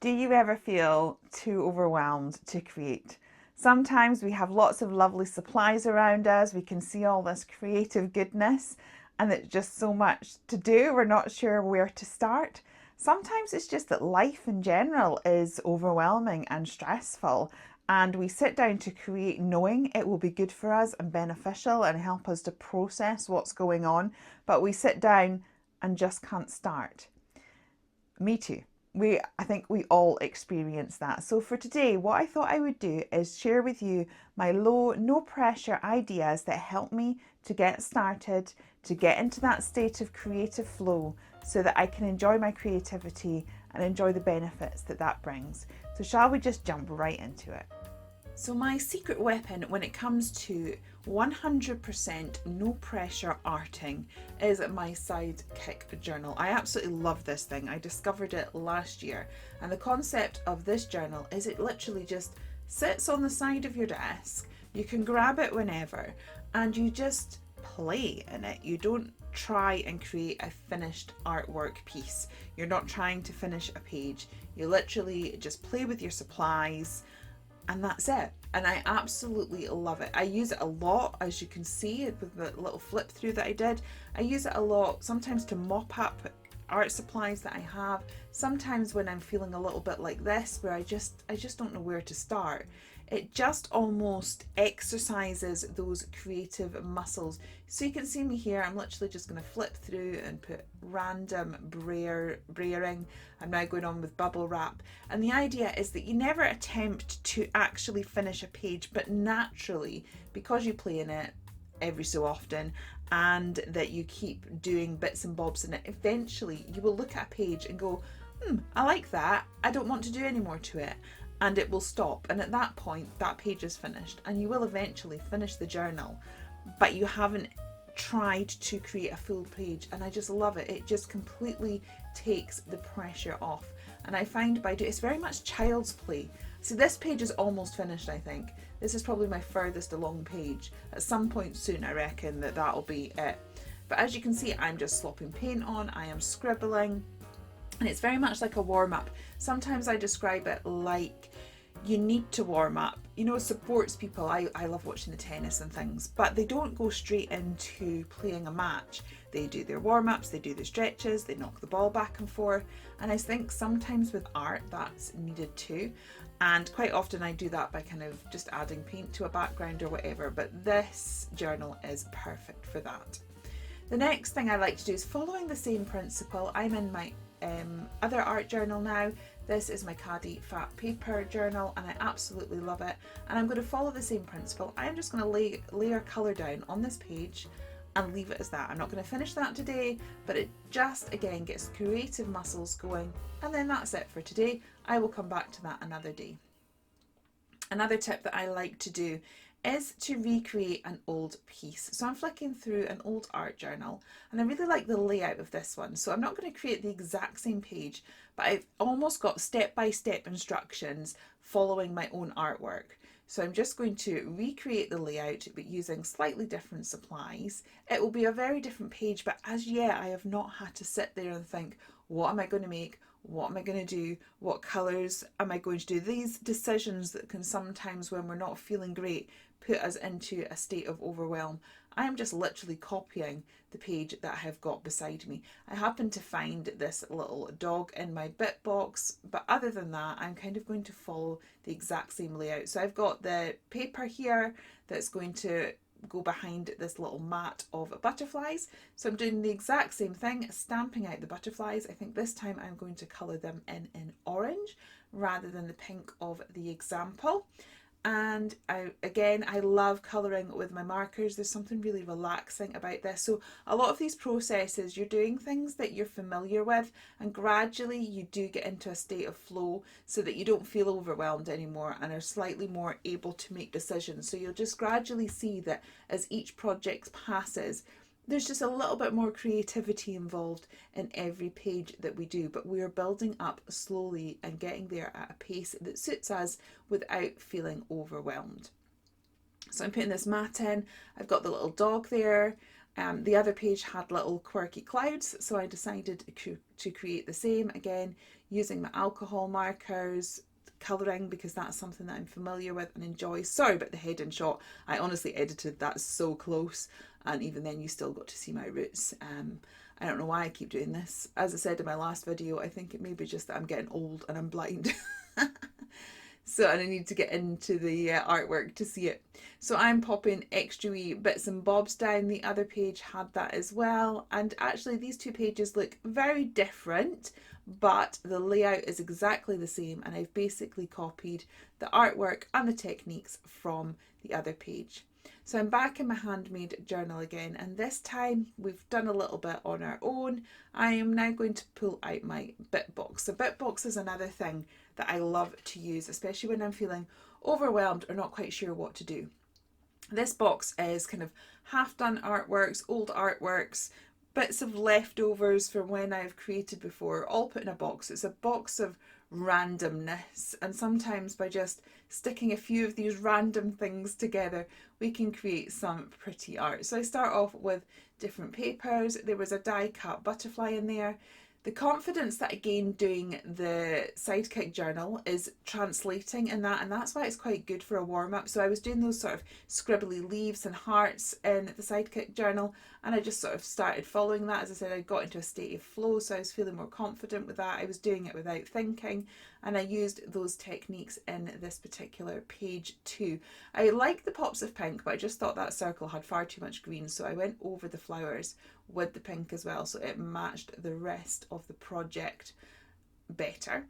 Do you ever feel too overwhelmed to create? Sometimes we have lots of lovely supplies around us, we can see all this creative goodness, and it's just so much to do, we're not sure where to start. Sometimes it's just that life in general is overwhelming and stressful, and we sit down to create knowing it will be good for us and beneficial and help us to process what's going on, but we sit down and just can't start. Me too. I think we all experience that. So for today, what I thought I would do is share with you my low, no pressure ideas that help me to get started, to get into that state of creative flow so that I can enjoy my creativity and enjoy the benefits that that brings. So shall we just jump right into it? So my secret weapon when it comes to 100% no pressure arting is my Sidekick Journal. I absolutely love this thing. I discovered it last year, and the concept of this journal is it literally just sits on the side of your desk. You can grab it whenever and you just play in it. You don't try and create a finished artwork piece. You're not trying to finish a page. You literally just play with your supplies and that's it. And I absolutely love it. I use it a lot, as you can see with the little flip through that I did. I use it a lot sometimes to mop up art supplies that I have, sometimes when I'm feeling a little bit like this where I just don't know where to start. It just almost exercises those creative muscles. So you can see me here, I'm literally just going to flip through and put random brayering. I'm now going on with bubble wrap. And the idea is that you never attempt to actually finish a page, but naturally, because you play in it every so often and that you keep doing bits and bobs in it, eventually you will look at a page and go, I like that, I don't want to do any more to it. And it will stop, and at that point that page is finished, and you will eventually finish the journal, but you haven't tried to create a full page. And I just love it. It just completely takes the pressure off, and I find by doing it's very much child's play. So this page is almost finished. I think this is probably my furthest along page. At some point soon I reckon that that'll be it, but as you can see, I'm just slopping paint on, I am scribbling, and it's very much like a warm-up. Sometimes I describe it like you need to warm up. You know, sports people, I love watching the tennis and things, but they don't go straight into playing a match. They do their warm-ups, they do their stretches, they knock the ball back and forth. And I think sometimes with art that's needed too. And quite often I do that by kind of just adding paint to a background or whatever, but this journal is perfect for that. The next thing I like to do is following the same principle. I'm in my other art journal now. This is my Caddy Fat Paper journal, and I absolutely love it. And I'm going to follow the same principle. I'm just going to layer colour down on this page and leave it as that. I'm not going to finish that today, but it just again gets creative muscles going, and then that's it for today. I will come back to that another day. Another tip that I like to do is to recreate an old piece. So I'm flicking through an old art journal, and I really like the layout of this one. So I'm not going to create the exact same page, but I've almost got step-by-step instructions following my own artwork. So I'm just going to recreate the layout, but using slightly different supplies. It will be a very different page, but as yet I have not had to sit there and think, what am I going to make? What am I going to do? What colours am I going to do? These decisions that can sometimes, when we're not feeling great, put us into a state of overwhelm. I am just literally copying the page that I have got beside me. I happen to find this little dog in my bit box, but other than that, I'm kind of going to follow the exact same layout. So I've got the paper here that's going to go behind this little mat of butterflies. So I'm doing the exact same thing, stamping out the butterflies. I think this time I'm going to colour them in orange rather than the pink of the example. And I love colouring with my markers. There's something really relaxing about this. So a lot of these processes, you're doing things that you're familiar with, and gradually you do get into a state of flow so that you don't feel overwhelmed anymore and are slightly more able to make decisions. So you'll just gradually see that as each project passes, there's just a little bit more creativity involved in every page that we do, but we are building up slowly and getting there at a pace that suits us without feeling overwhelmed. So I'm putting this mat in. I've got the little dog there. The other page had little quirky clouds, so I decided to create the same, again using my alcohol markers, colouring, because that's something that I'm familiar with and enjoy. Sorry about the head in shot. I honestly edited that so close, and even then you still got to see my roots. I don't know why I keep doing this. As I said in my last video, I think it may be just that I'm getting old and I'm blind. So, and I need to get into the artwork to see it. So I'm popping extra wee bits and bobs down. The other page had that as well. And actually these two pages look very different, but the layout is exactly the same. And I've basically copied the artwork and the techniques from the other page. So I'm back in my handmade journal again, and this time we've done a little bit on our own. I am now going to pull out my bit box. So bit box is another thing that I love to use, especially when I'm feeling overwhelmed or not quite sure what to do. This box is kind of half done artworks, old artworks, bits of leftovers from when I've created before, all put in a box. It's a box of randomness, and sometimes by just sticking a few of these random things together we can create some pretty art. So I start off with different papers. There was a die cut butterfly in there. The confidence that I gained doing the Sidekick Journal is translating in that, and that's why it's quite good for a warm-up. So I was doing those sort of scribbly leaves and hearts in the Sidekick Journal, and I just sort of started following that. As I said, I got into a state of flow, so I was feeling more confident with that. I was doing it without thinking, and I used those techniques in this particular page too. I like the pops of pink, but I just thought that circle had far too much green, so I went over the flowers with the pink as well, so it matched the rest of the project better.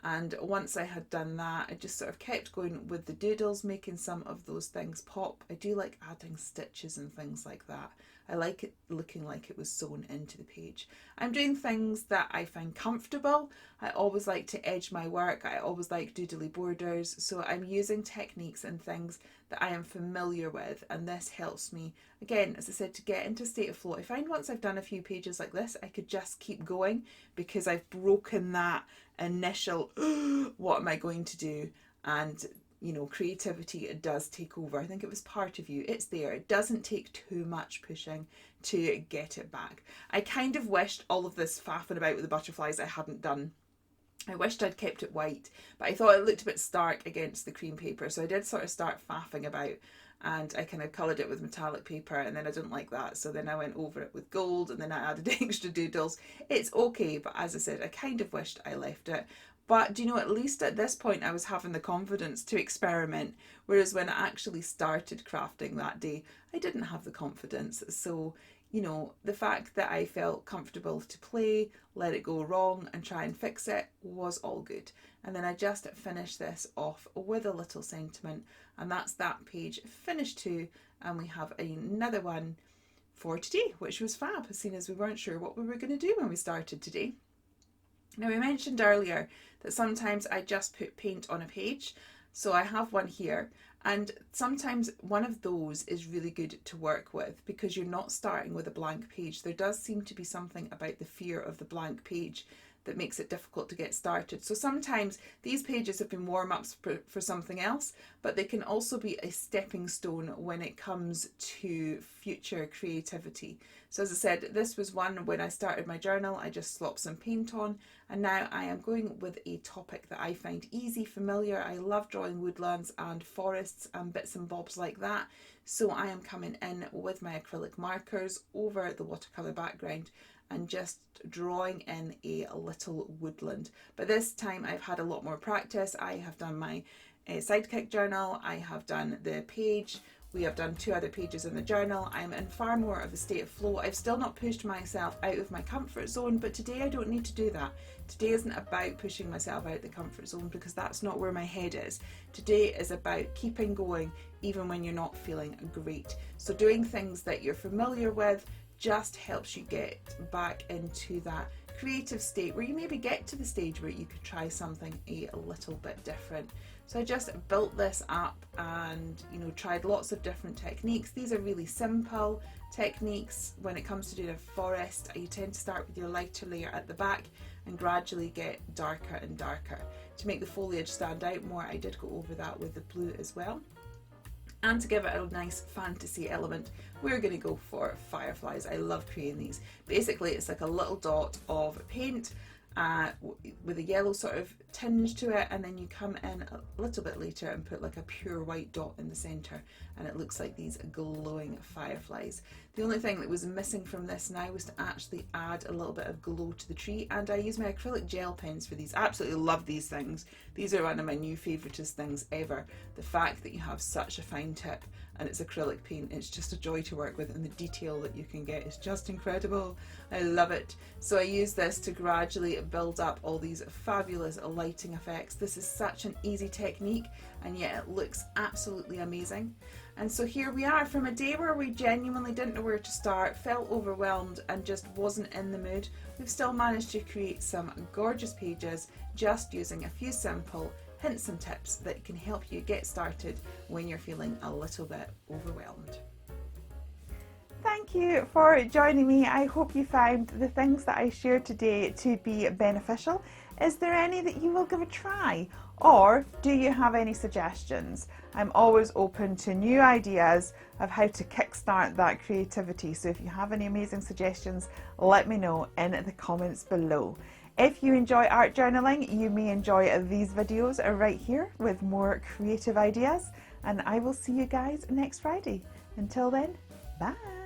And once I had done that, I just sort of kept going with the doodles, making some of those things pop. I do like adding stitches and things like that. I like it looking like it was sewn into the page. I'm doing things that I find comfortable. I always like to edge my work. I always like doodly borders. So I'm using techniques and things that I am familiar with, and this helps me, again, as I said, to get into a state of flow. I find once I've done a few pages like this, I could just keep going because I've broken that initial what am I going to do, and you know, creativity, it does take over. I think it was part of you. It's there. It doesn't take too much pushing to get it back. I kind of wished all of this faffing about with the butterflies I hadn't done. I wished I'd kept it white, but I thought it looked a bit stark against the cream paper, so I did sort of start faffing about, and I kind of coloured it with metallic paper, and then I didn't like that, so then I went over it with gold, and then I added extra doodles. It's okay, but as I said, I kind of wished I left it. But do you know, at least at this point I was having the confidence to experiment, whereas when I actually started crafting that day, I didn't have the confidence. So, you know, the fact that I felt comfortable to play, let it go wrong and try and fix it was all good. And then I just finished this off with a little sentiment, and that's that page finished too. And we have another one for today, which was fab, seeing as we weren't sure what we were going to do when we started today. Now, we mentioned earlier that sometimes I just put paint on a page, so I have one here, and sometimes one of those is really good to work with because you're not starting with a blank page. There does seem to be something about the fear of the blank page that makes it difficult to get started. So sometimes these pages have been warm-ups for something else, but they can also be a stepping stone when it comes to future creativity. So as I said, this was one when I started my journal, I just slopped some paint on, and now I am going with a topic that I find easy, familiar. I love drawing woodlands and forests and bits and bobs like that. So I am coming in with my acrylic markers over the watercolour background and just drawing in a little woodland. But this time I've had a lot more practice. I have done my Sidekick journal, I have done the page, we have done 2 other pages in the journal. I'm in far more of a state of flow. I've still not pushed myself out of my comfort zone, but today I don't need to do that. Today isn't about pushing myself out the comfort zone because that's not where my head is. Today is about keeping going even when you're not feeling great. So doing things that you're familiar with just helps you get back into that creative state where you maybe get to the stage where you could try something a little bit different. So I just built this up and, you know, tried lots of different techniques. These are really simple techniques. When it comes to doing a forest, you tend to start with your lighter layer at the back and gradually get darker and darker. To make the foliage stand out more, I did go over that with the blue as well. And to give it a nice fantasy element, we're going to go for fireflies. I love creating these. Basically, it's like a little dot of paint with a yellow sort of tinge to it, and then you come in a little bit later and put like a pure white dot in the center, and it looks like these glowing fireflies. The only thing that was missing from this now was to actually add a little bit of glow to the tree, and I use my acrylic gel pens for these. I absolutely love these things. These are one of my new favoritist things ever. The fact that you have such a fine tip and it's acrylic paint, it's just a joy to work with, and the detail that you can get is just incredible. I love it. So I use this to gradually build up all these fabulous lighting effects. This is such an easy technique, and yet it looks absolutely amazing. And so here we are, from a day where we genuinely didn't know where to start, felt overwhelmed and just wasn't in the mood, we've still managed to create some gorgeous pages just using a few simple hints and tips that can help you get started when you're feeling a little bit overwhelmed. Thank you for joining me. I hope you found the things that I shared today to be beneficial. Is there any that you will give a try? Or do you have any suggestions? I'm always open to new ideas of how to kickstart that creativity. So if you have any amazing suggestions, let me know in the comments below. If you enjoy art journaling, you may enjoy these videos right here with more creative ideas. And I will see you guys next Friday. Until then, bye.